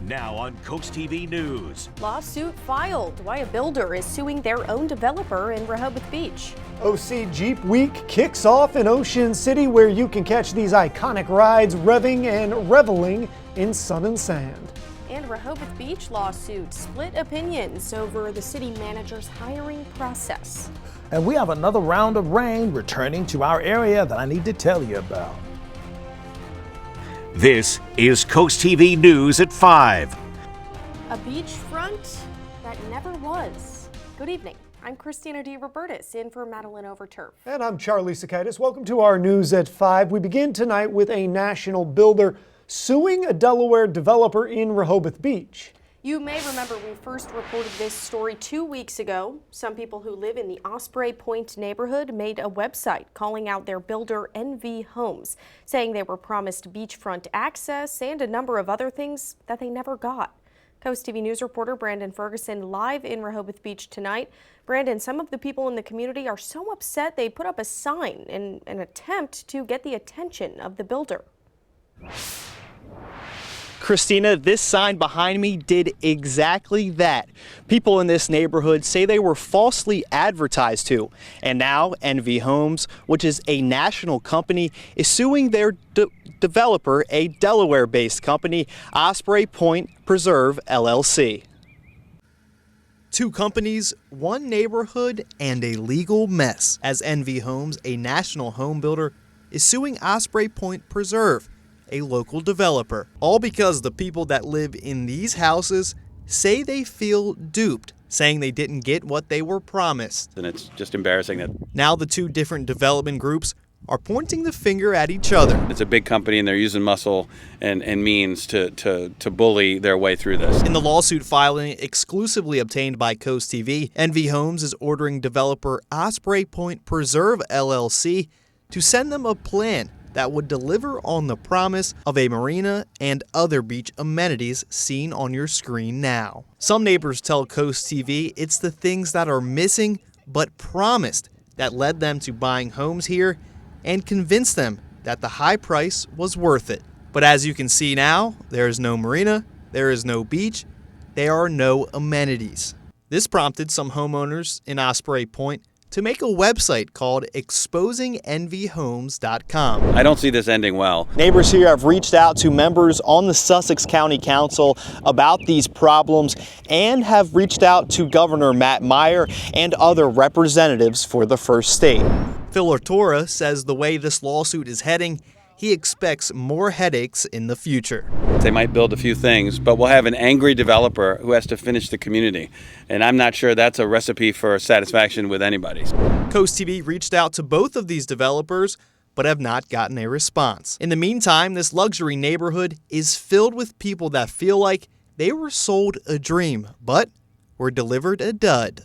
Now on CoastTV News. Lawsuit filed. Why a builder is suing their own developer in Rehoboth Beach. OC Jeep Week kicks off in Ocean City, where you can catch these iconic rides revving and reveling in sun and sand. And Rehoboth Beach lawsuit, split opinions over the city manager's hiring process. And we have another round of rain returning to our area that I need to tell you about. This is CoastTV News at 5. A beachfront that never was. Good evening. I'm Christina DeRobertis, in for Madeline Overturf. And I'm Charlie Sakaitis. Welcome to our News at 5. We begin tonight with a national builder suing a Delaware developer in Rehoboth Beach. You may remember we first reported this story 2 weeks ago. Some people who live in the Osprey Point neighborhood made a website calling out their builder NV Homes, saying they were promised beachfront access and a number of other things that they never got. CoastTV News reporter Brandon Ferguson live in Rehoboth Beach tonight. Brandon, some of the people in the community are so upset they put up a sign in an attempt to get the attention of the builder. Christina, this sign behind me did exactly that. People in this neighborhood say they were falsely advertised to. And now NV Homes, which is a national company, is suing their developer, a Delaware-based company, Osprey Point Preserve LLC. Two companies, one neighborhood, and a legal mess, as NV Homes, a national home builder, is suing Osprey Point Preserve, a local developer, all because the people that live in these houses say they feel duped, saying they didn't get what they were promised. And it's just embarrassing that now the two different development groups are pointing the finger at each other. it's a big company and they're using muscle and means to bully their way through this. In the lawsuit filing exclusively obtained by CoastTV, NV Homes is ordering developer Osprey Point Preserve LLC to send them a plan that would deliver on the promise of a marina and other beach amenities seen on your screen now. Some neighbors tell CoastTV it's the things that are missing but promised that led them to buying homes here and convinced them that the high price was worth it. But as you can see now, there is no marina, there is no beach, there are no amenities. This prompted some homeowners in Osprey Point to make a website called exposingnvhomes.com. I don't see this ending well. Neighbors here have reached out to members on the Sussex County Council about these problems and have reached out to Governor Matt Meyer and other representatives for the First State. Phil Ortora says the way this lawsuit is heading, he expects more headaches in the future. They might build a few things, but we'll have an angry developer who has to finish the community. And I'm not sure that's a recipe for satisfaction with anybody. CoastTV reached out to both of these developers, but have not gotten a response. In the meantime, this luxury neighborhood is filled with people that feel like they were sold a dream, but were delivered a dud.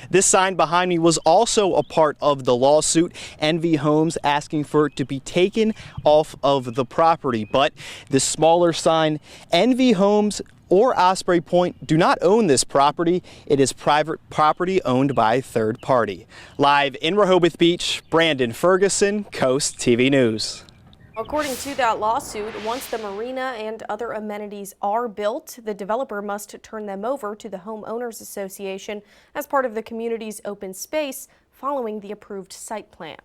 This sign behind me was also a part of the lawsuit. NV Homes asking for it to be taken off of the property. But this smaller sign, NV Homes or Osprey Point do not own this property. It is private property owned by a third party. Live in Rehoboth Beach, Brandon Ferguson, CoastTV News. According to that lawsuit, once the marina and other amenities are built, the developer must turn them over to the Homeowners Association as part of the community's open space following the approved site plan.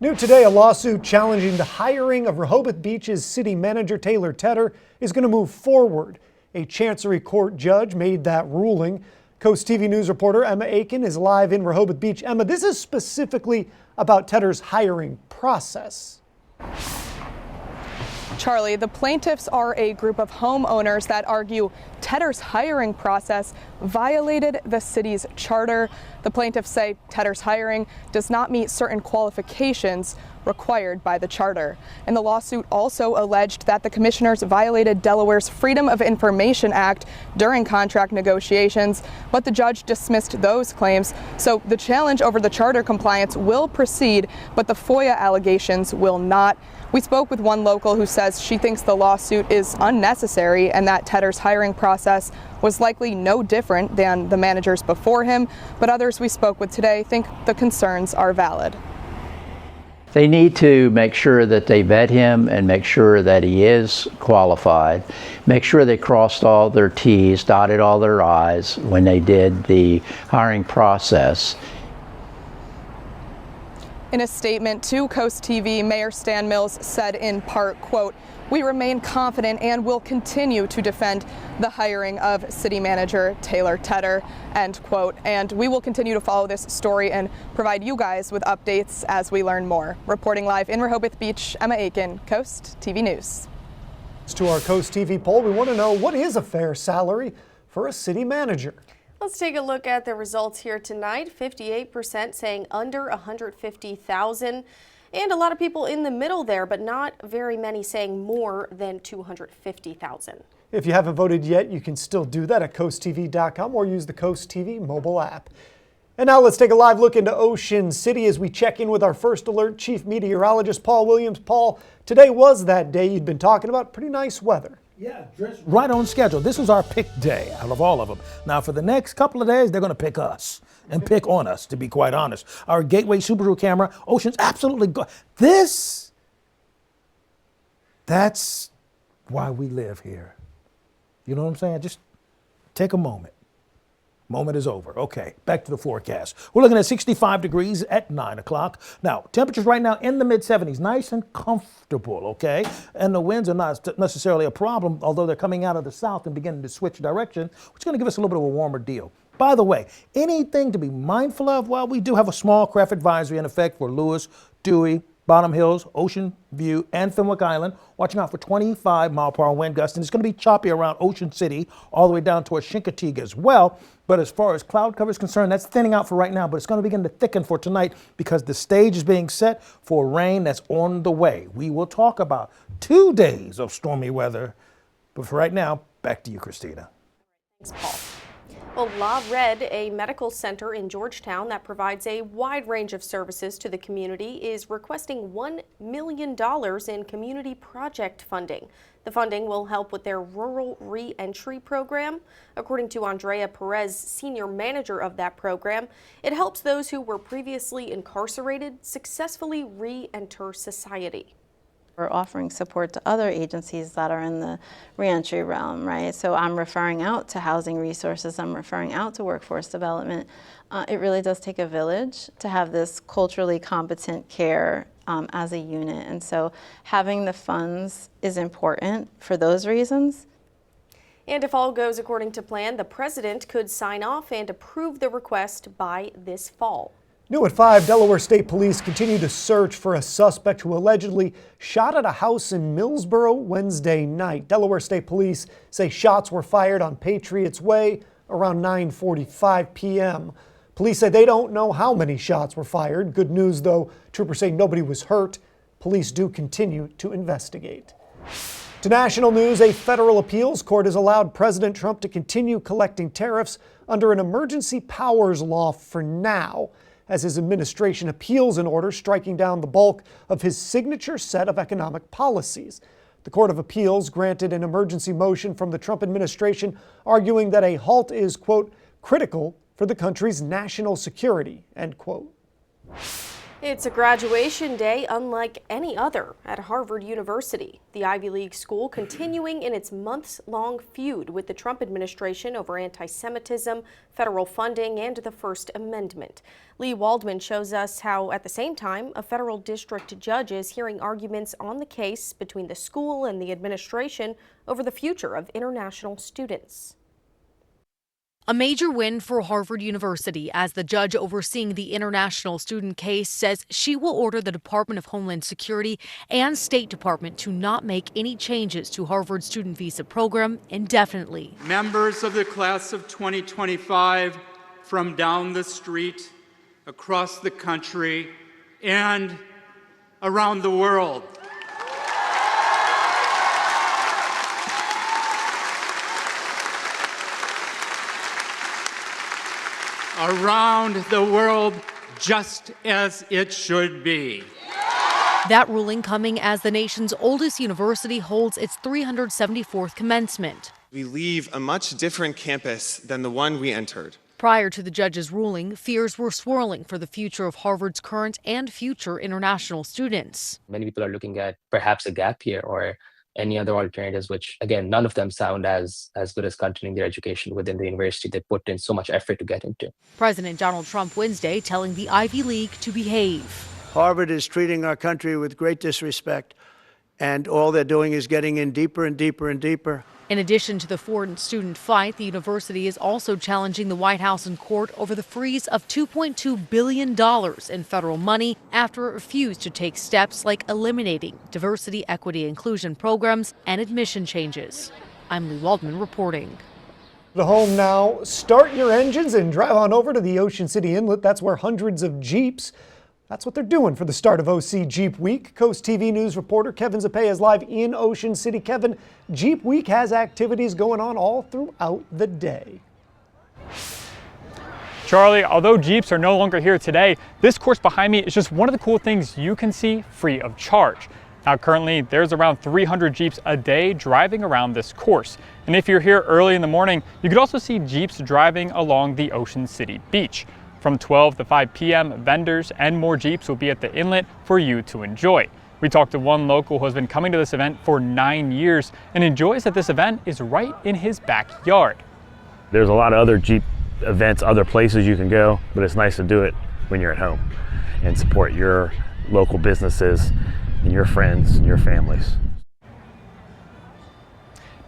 New today, a lawsuit challenging the hiring of Rehoboth Beach's city manager Taylor Tedder is going to move forward. A Chancery Court judge made that ruling. CoastTV News reporter Emma Aiken is live in Rehoboth Beach. Emma, this is specifically about Tedder's hiring process. Charlie, the plaintiffs are a group of homeowners that argue Tedder's hiring process violated the city's charter. The plaintiffs say Tedder's hiring does not meet certain qualifications required by the charter. And the lawsuit also alleged that the commissioners violated Delaware's Freedom of Information Act during contract negotiations, but the judge dismissed those claims. So the challenge over the charter compliance will proceed, but the FOIA allegations will not. We spoke with one local who says she thinks the lawsuit is unnecessary and that Tedder's hiring process was likely no different than the managers before him, but others we spoke with today think the concerns are valid. They need to make sure that they vet him and make sure that he is qualified. Make sure they crossed all their T's, dotted all their I's when they did the hiring process. In a statement to Coast TV, Mayor Stan Mills said in part, quote, "We remain confident and will continue to defend the hiring of City Manager Taylor Tedder," end quote. And we will continue to follow this story and provide you guys with updates as we learn more. Reporting live in Rehoboth Beach, Emma Aiken, Coast TV News. To our Coast TV poll, we want to know, what is a fair salary for a city manager? Let's take a look at the results here tonight. 58% saying under $150,000. And a lot of people in the middle there, but not very many saying more than $250,000. If you haven't voted yet, you can still do that at coasttv.com or use the Coast TV mobile app. And now let's take a live look into Ocean City as we check in with our First Alert Chief Meteorologist, Paul Williams. Paul, today was that day you'd been talking about. Pretty nice weather. Yeah, right on schedule. This was our pick day out of all of them. Now, for the next couple of days, they're going to pick us and pick on us, to be quite honest. Our Gateway Subaru camera, Ocean's absolutely that's why we live here. You know what I'm saying? Just take a moment. Moment is over. Okay, back to the forecast. We're looking at 65 degrees at 9 o'clock. Now, temperatures right now in the mid-70s, nice and comfortable, okay? And the winds are not necessarily a problem, although they're coming out of the south and beginning to switch direction, which is going to give us a little bit of a warmer deal. By the way, anything to be mindful of? Well, we do have a small craft advisory in effect for Lewis, Dewey, Bottom Hills, Ocean View, and Fenwick Island. Watching out for 25-mile-per-hour wind gusts, and it's going to be choppy around Ocean City all the way down towards Chincoteague as well. But as far as cloud cover is concerned, that's thinning out for right now, but it's going to begin to thicken for tonight because the stage is being set for rain that's on the way. We will talk about 2 days of stormy weather, but for right now, back to you, Christina. Thanks, Paul. Well, La Red, a medical center in Georgetown that provides a wide range of services to the community, is requesting $1 million in community project funding. The funding will help with their rural re-entry program. According to Andrea Perez, senior manager of that program, it helps those who were previously incarcerated successfully re-enter society. We're offering support to other agencies that are in the reentry realm, right? So I'm referring out to housing resources, I'm referring out to workforce development. It really does take a village to have this culturally competent care as a unit. And so having the funds is important for those reasons. And if all goes according to plan, the president could sign off and approve the request by this fall. New at 5, Delaware State Police continue to search for a suspect who allegedly shot at a house in Millsboro Wednesday night. Delaware State Police say shots were fired on Patriots Way around 9:45 p.m. Police say they don't know how many shots were fired. Good news, though, troopers say nobody was hurt. Police do continue to investigate. To national news, a federal appeals court has allowed President Trump to continue collecting tariffs under an emergency powers law for now, as his administration appeals an order striking down the bulk of his signature set of economic policies. The Court of Appeals granted an emergency motion from the Trump administration, arguing that a halt is, quote, critical for the country's national security, end quote. It's a graduation day unlike any other at Harvard University. The Ivy League school continuing in its months-long feud with the Trump administration over anti-Semitism, federal funding, and the First Amendment. Lee Waldman shows us how, at the same time, a federal district judge is hearing arguments on the case between the school and the administration over the future of international students. A major win for Harvard University as the judge overseeing the international student case says she will order the Department of Homeland Security and State Department to not make any changes to Harvard's student visa program indefinitely. Members of the class of 2025 from down the street, across the country, and around the world. Around the world, just as it should be. That ruling coming as the nation's oldest university holds its 374th commencement. We leave a much different campus than the one we entered. Prior to the judge's ruling, fears were swirling for the future of Harvard's current and future international students. Many people are looking at perhaps a gap year or any other alternatives, which again, none of them sound as good as continuing their education within the university they put in so much effort to get into. President Donald Trump Wednesday telling the Ivy League to behave. Harvard is treating our country with great disrespect, and all they're doing is getting in deeper and deeper and deeper. In addition to the foreign student fight, the university is also challenging the White House in court over the freeze of $2.2 billion in federal money after it refused to take steps like eliminating diversity, equity, inclusion programs and admission changes. I'm Lee Waldman reporting. The home now. Start your engines and drive on over to the Ocean City Inlet. That's where hundreds of Jeeps, that's what they're doing for the start of OC Jeep Week. Coast TV News reporter Kevin Zapea is live in Ocean City. Kevin, Jeep Week has activities going on all throughout the day. Charlie, although Jeeps are no longer here today, this course behind me is just one of the cool things you can see free of charge. Now currently there's around 300 Jeeps a day driving around this course. And if you're here early in the morning, you could also see Jeeps driving along the Ocean City Beach. From 12 to 5 p.m., vendors and more Jeeps will be at the inlet for you to enjoy. We talked to one local who has been coming to this event for 9 years and enjoys that this event is right in his backyard. There's a lot of other Jeep events, other places you can go, but it's nice to do it when you're at home and support your local businesses and your friends and your families.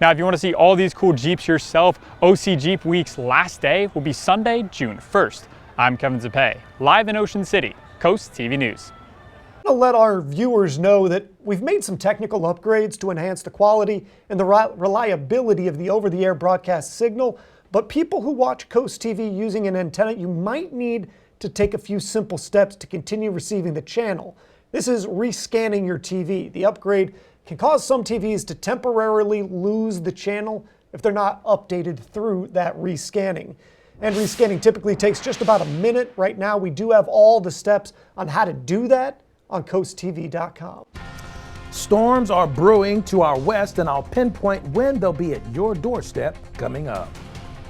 Now, if you want to see all these cool Jeeps yourself, OC Jeep Week's last day will be Sunday, June 1st. I'm Kevin Zapea, live in Ocean City, Coast TV News. I want to let our viewers know that we've made some technical upgrades to enhance the quality and the reliability of the over-the-air broadcast signal, but people who watch Coast TV using an antenna, you might need to take a few simple steps to continue receiving the channel. This is rescanning your TV. The upgrade can cause some TVs to temporarily lose the channel if they're not updated through that rescanning. And rescanning typically takes just about a minute. Right now, we do have all the steps on how to do that on CoastTV.com. Storms are brewing to our west, and I'll pinpoint when they'll be at your doorstep coming up.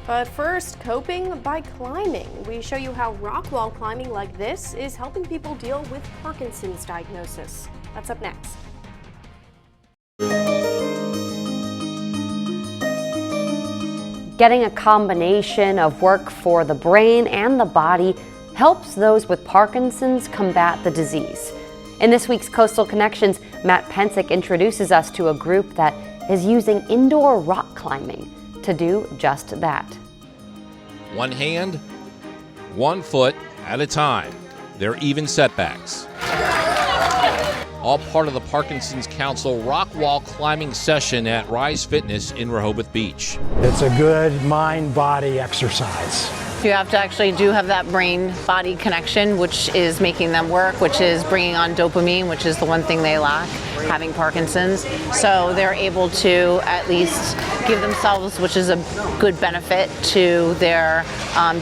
But first, coping by climbing. We show you how rock wall climbing like this is helping people deal with Parkinson's diagnosis. That's up next. Getting a combination of work for the brain and the body helps those with Parkinson's combat the disease. In this week's Coastal Connections, Matt Pensick introduces us to a group that is using indoor rock climbing to do just that. One hand, 1 foot at a time. There are even setbacks. All part of the Parkinson's Council rock wall climbing session at Rise Fitness in Rehoboth Beach. It's a good mind-body exercise. You have to actually have that brain-body connection, which is making them work, which is bringing on dopamine, which is the one thing they lack, having Parkinson's. So they're able to at least give themselves, which is a good benefit to their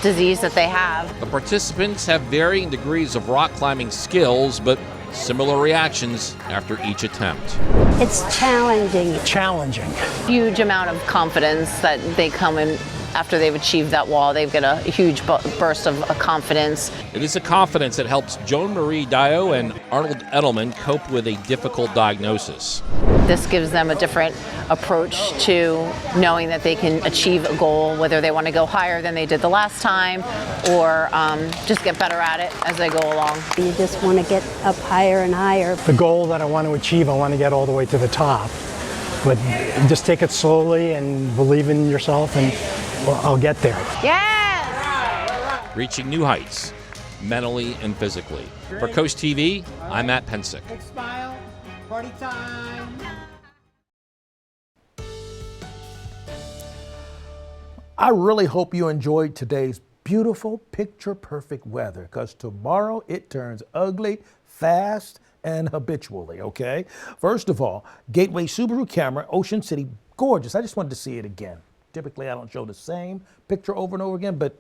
disease that they have. The participants have varying degrees of rock climbing skills, but similar reactions after each attempt. It's challenging. Challenging. Huge amount of confidence that they come in after they've achieved that wall. They've got a huge burst of confidence. It is a confidence that helps Joan Marie Dio and Arnold Edelman cope with a difficult diagnosis. This gives them a different approach to knowing that they can achieve a goal, whether they want to go higher than they did the last time or just get better at it as they go along. You just want to get up higher and higher. The goal that I want to achieve, I want to get all the way to the top. But just take it slowly and believe in yourself, and I'll get there. Yes! Reaching new heights, mentally and physically. For Coast TV, I'm Matt Pensick. Big smile, party time. I really hope you enjoyed today's beautiful, picture-perfect weather, because tomorrow it turns ugly, fast, and habitually, okay? First of all, Gateway Subaru camera, Ocean City, gorgeous. I just wanted to see it again. Typically, I don't show the same picture over and over again, but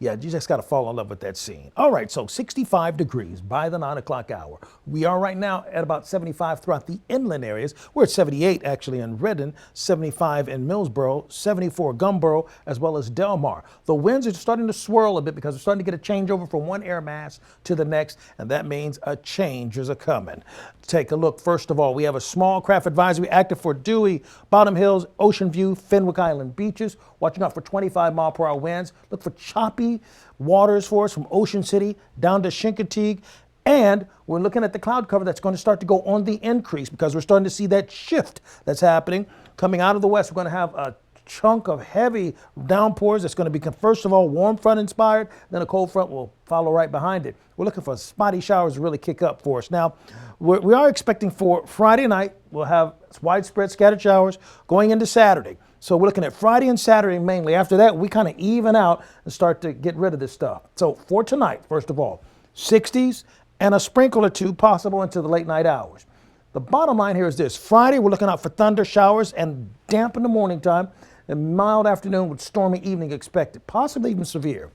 Yeah, you just got to fall in love with that scene. All right, so 65 degrees by the 9 o'clock hour. We are right now at about 75 throughout the inland areas. We're at 78 actually in Redden, 75 in Millsboro, 74 Gumboro, as well as Delmar. The winds are starting to swirl a bit because we're starting to get a changeover from one air mass to the next, and that means a change is a-coming. Take a look. First of all, we have a small craft advisory active for Dewey, Bottom Hills, Ocean View, Fenwick Island beaches. Watching out for 25-mile-per-hour winds. Look for choppy waters for us from Ocean City down to Chincoteague. And we're looking at the cloud cover that's going to start to go on the increase because we're starting to see that shift that's happening. Coming out of the west, we're going to have a chunk of heavy downpours. That's going to be, first of all, warm front inspired, then a cold front will follow right behind it. We're looking for spotty showers to really kick up for us. Now, we are expecting for Friday night, we'll have widespread scattered showers going into Saturday. So we're looking at Friday and Saturday mainly. After that, we kind of even out and start to get rid of this stuff. So for tonight, first of all, 60s and a sprinkle or two possible into the late night hours. The bottom line here is this. Friday, we're looking out for thunder showers and damp in the morning time, and mild afternoon with stormy evening expected, possibly even severe.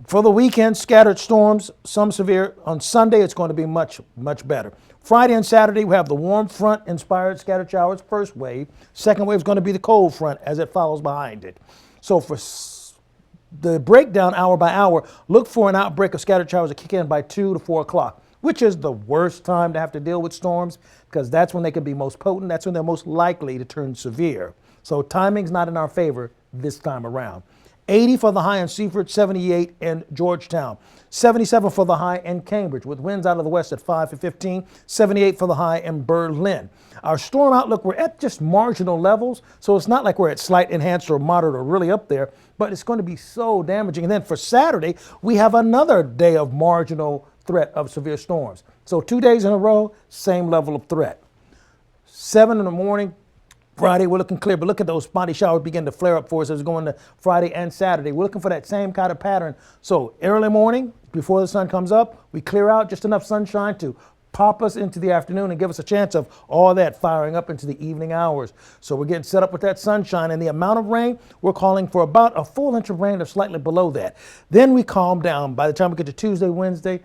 For the weekend, scattered storms, some severe. On Sunday, it's going to be much, much better. Friday and Saturday, we have the warm front inspired scattered showers, first wave. Second wave is going to be the cold front as it follows behind it. So for the breakdown hour by hour, look for an outbreak of scattered showers to kick in by 2 to 4 o'clock, which is the worst time to have to deal with storms because that's when they can be most potent. That's when they're most likely to turn severe. So timing's not in our favor this time around. 80 for the high in Seaford, 78 in Georgetown, 77 for the high in Cambridge with winds out of the west at 5 to 15, 78 for the high in Berlin. Our storm outlook, we're at just marginal levels, so it's not like we're at slight, enhanced, or moderate, or really up there, but it's going to be so damaging. And then for Saturday, we have another day of marginal threat of severe storms. So 2 days in a row, same level of threat. 7 in the morning, Friday, we're looking clear, but look at those spotty showers begin to flare up for us as we go into Friday and Saturday. We're looking for that same kind of pattern. So early morning, before the sun comes up, we clear out just enough sunshine to pop us into the afternoon and give us a chance of all that firing up into the evening hours. So we're getting set up with that sunshine, and the amount of rain, we're calling for about a full inch of rain or slightly below that. Then we calm down by the time we get to Tuesday, Wednesday,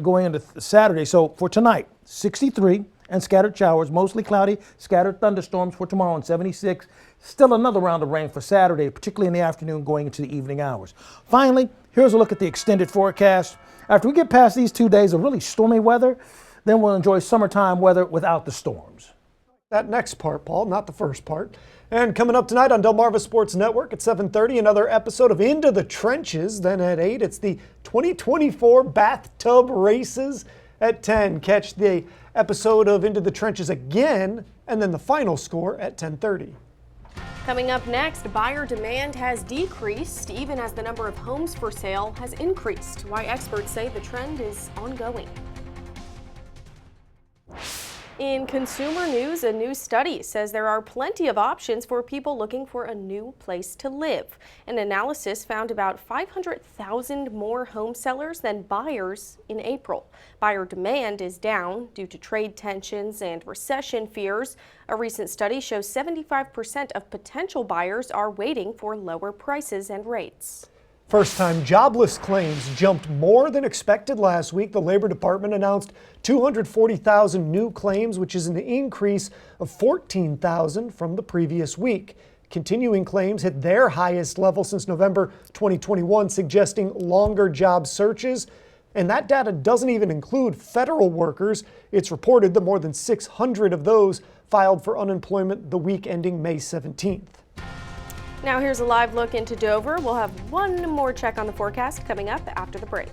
going into Saturday. So for tonight, 63. And scattered showers, mostly cloudy, scattered thunderstorms for tomorrow on 76. Still another round of rain for Saturday, particularly in the afternoon going into the evening hours. Finally, here's a look at the extended forecast. After we get past these 2 days of really stormy weather, then we'll enjoy summertime weather without the storms. That next part, Paul, not the first part. And coming up tonight on Delmarva Sports Network at 7:30, another episode of Into the Trenches. Then at 8, it's the 2024 Bathtub Races. At 10, catch the episode of Into the Trenches again, and then the final score at 10:30. Coming up next, buyer demand has decreased even as the number of homes for sale has increased. Why experts say the trend is ongoing. In consumer news, a new study says there are plenty of options for people looking for a new place to live. An analysis found about 500,000 more home sellers than buyers in April. Buyer demand is down due to trade tensions and recession fears. A recent study shows 75% of potential buyers are waiting for lower prices and rates. First-time jobless claims jumped more than expected last week. The Labor Department announced 240,000 new claims, which is an increase of 14,000 from the previous week. Continuing claims hit their highest level since November 2021, suggesting longer job searches. And that data doesn't even include federal workers. It's reported that more than 600 of those filed for unemployment the week ending May 17th. Now here's a live look into Dover. We'll have one more check on the forecast coming up after the break.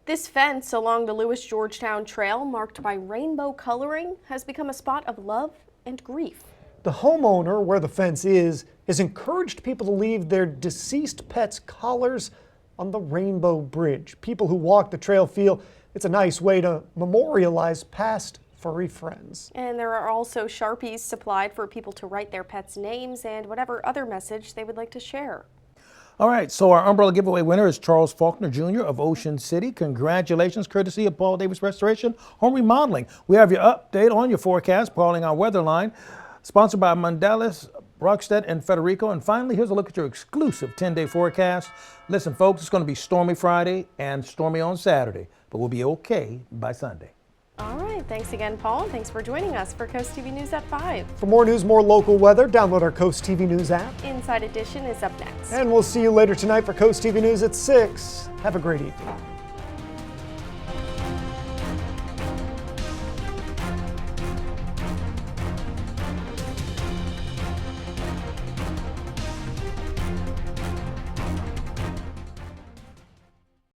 This fence along the Lewis-Georgetown Trail, marked by rainbow coloring, has become a spot of love and grief. The homeowner where the fence is has encouraged people to leave their deceased pets' collars on the Rainbow Bridge. People who walk the trail feel it's a nice way to memorialize past furry friends. And there are also Sharpies supplied for people to write their pets' names and whatever other message they would like to share. All right, so our umbrella giveaway winner is Charles Faulkner Jr. of Ocean City. Congratulations, courtesy of Paul Davis Restoration Home Remodeling. We have your update on your forecast, calling our weather line, sponsored by Mundalis Rockstead and Federico. And finally, here's a look at your exclusive 10-day forecast. Listen, folks, it's going to be stormy Friday and stormy on Saturday, but we'll be okay by Sunday. All right, thanks again, Paul. Thanks for joining us for Coast TV News at 5. For more news, more local weather, download our Coast TV News app. Inside Edition is up next. And we'll see you later tonight for Coast TV News at 6. Have a great evening.